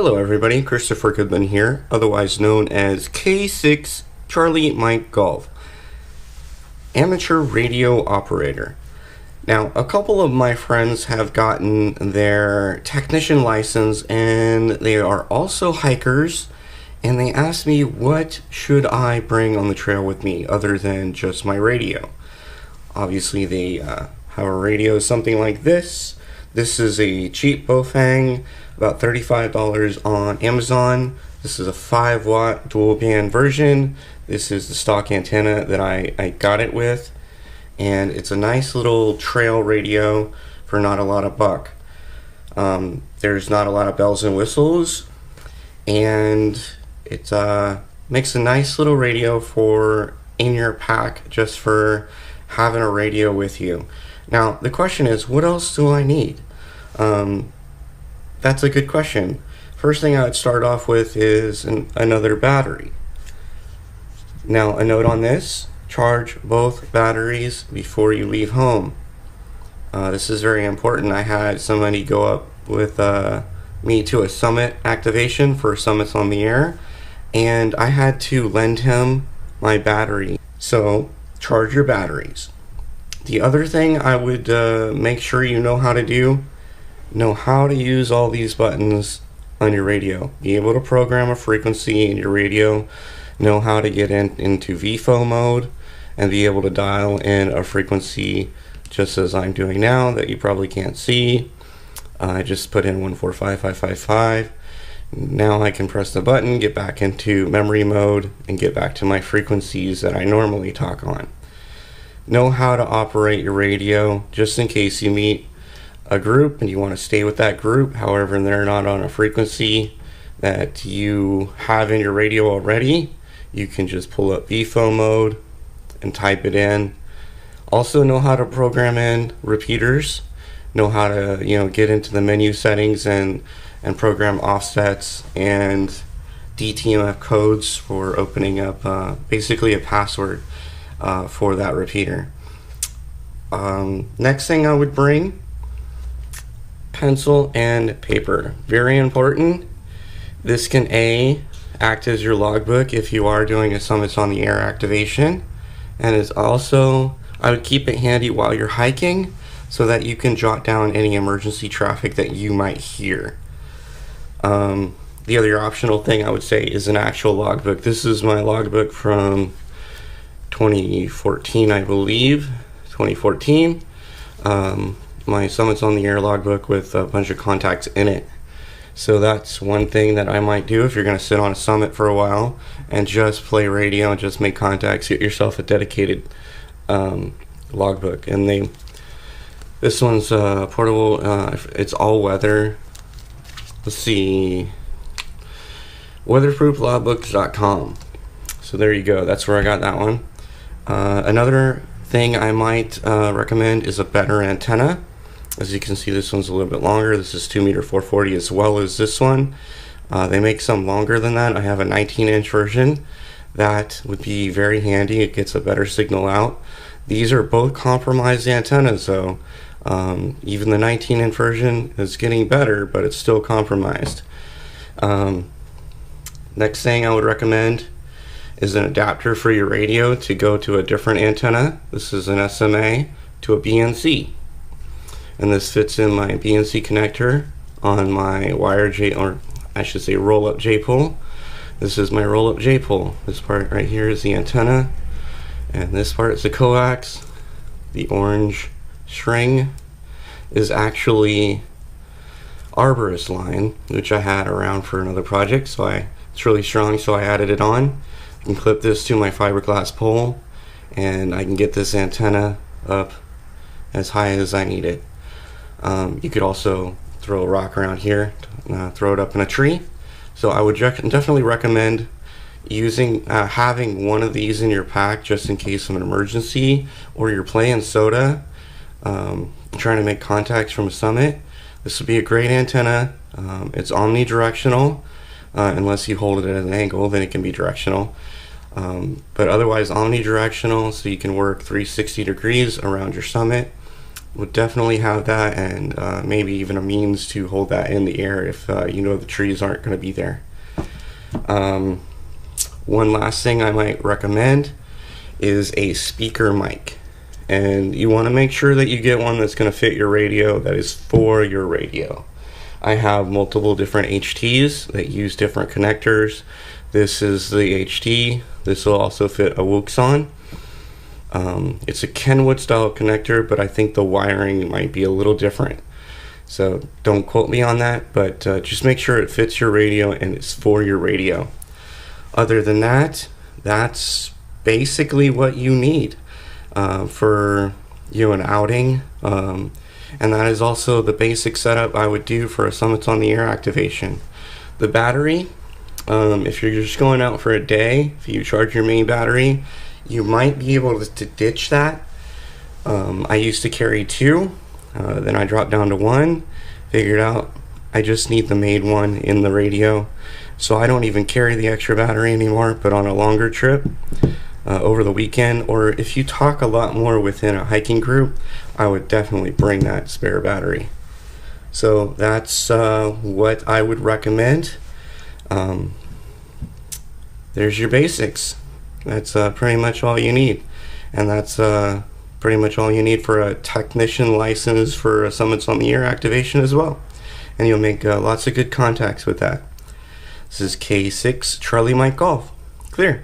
Hello everybody, Christopher Goodman here, otherwise known as K6 Charlie Mike Golf, amateur radio operator. Now, a couple of my friends have gotten their technician license and they are also hikers, and they asked me what should I bring on the trail with me other than just my radio. Obviously they have a radio something like this. This is a cheap Bofang, about $35 on Amazon. This is a 5-watt dual band version. This is the stock antenna that I got it with, and it's a nice little trail radio for not a lot of buck. There's not a lot of bells and whistles, and it makes a nice little radio for in your pack just for having a radio with you. Now the question is, what else do I need? That's a good question. First thing I would start off with is another battery. Now, a note on this: charge both batteries before you leave home. This is very important. I had somebody go up with me to a summit activation for Summits on the Air, and I had to lend him my battery. So, charge your batteries. The other thing I would make sure you know how to do, know how to use all these buttons on your radio. Be able to program a frequency in your radio, know how to get into VFO mode, and be able to dial in a frequency just as I'm doing now that you probably can't see. I just put in 145555. Now I can press the button, get back into memory mode, and get back to my frequencies that I normally talk on. Know how to operate your radio just in case you meet a group and you want to stay with that group. However, they're not on a frequency that you have in your radio already. You can just pull up VFO mode and type it in. Also know how to program in repeaters. Know how to get into the menu settings and program offsets and DTMF codes for opening up basically a password for that repeater. Next thing I would bring: pencil and paper. Very important. This can act as your logbook if you are doing a Summits on the Air activation, and is also, I would keep it handy while you're hiking so that you can jot down any emergency traffic that you might hear. The other optional thing I would say is an actual logbook. This is my logbook from 2014, I believe. 2014. My Summits on the Air logbook with a bunch of contacts in it. So that's one thing that I might do if you're going to sit on a summit for a while and just play radio and just make contacts. Get yourself a dedicated logbook. And this one's portable. It's all weather. Let's see, weatherprooflogbooks.com. So there you go. That's where I got that one. Another thing I might recommend is a better antenna. As you can see, this one's a little bit longer. This is 2 meter 440 as well as this one. They make some longer than that. I have a 19-inch version. That would be very handy. It gets a better signal out. These are both compromised antennas, though. Even the 19-inch version is getting better, but it's still compromised. Next thing I would recommend is an adapter for your radio to go to a different antenna. This is an SMA to a BNC. And this fits in my BNC connector on my roll-up J-pole. This is my roll-up J-pole. This part right here is the antenna, and this part is the coax. The orange string is actually arborist line, which I had around for another project, so it's really strong, so I added it on. I can clip this to my fiberglass pole, and I can get this antenna up as high as I need it. You could also throw a rock around here, throw it up in a tree. So I would definitely recommend having one of these in your pack just in case of an emergency, or you're playing soda, trying to make contacts from a summit. This would be a great antenna. It's omnidirectional, unless you hold it at an angle, then it can be directional. But otherwise omnidirectional, so you can work 360 degrees around your summit. would definitely have that, and maybe even a means to hold that in the air if you know the trees aren't going to be there. One last thing I might recommend is a speaker mic. And you want to make sure that you get one that's going to fit your radio, that is for your radio. I have multiple different HTs that use different connectors. This is the HT. This will also fit a Wuxon. It's a Kenwood style connector, but I think the wiring might be a little different. So don't quote me on that, but just make sure it fits your radio and it's for your radio. Other than that, that's basically what you need for an outing. And that is also the basic setup I would do for a Summits on the Air activation. The battery, if you're just going out for a day, if you charge your main battery, you might be able to ditch that. I used to carry 2, then I dropped down to 1, figured out I just need the main one in the radio, so I don't even carry the extra battery anymore. But on a longer trip, over the weekend, or if you talk a lot more within a hiking group, I would definitely bring that spare battery. So that's what I would recommend. There's your basics. That's pretty much all you need, and that's pretty much all you need for a technician license for a Summits on the Air activation as well, and you'll make lots of good contacts with that. This is K6 Charlie Mike Golf. Clear.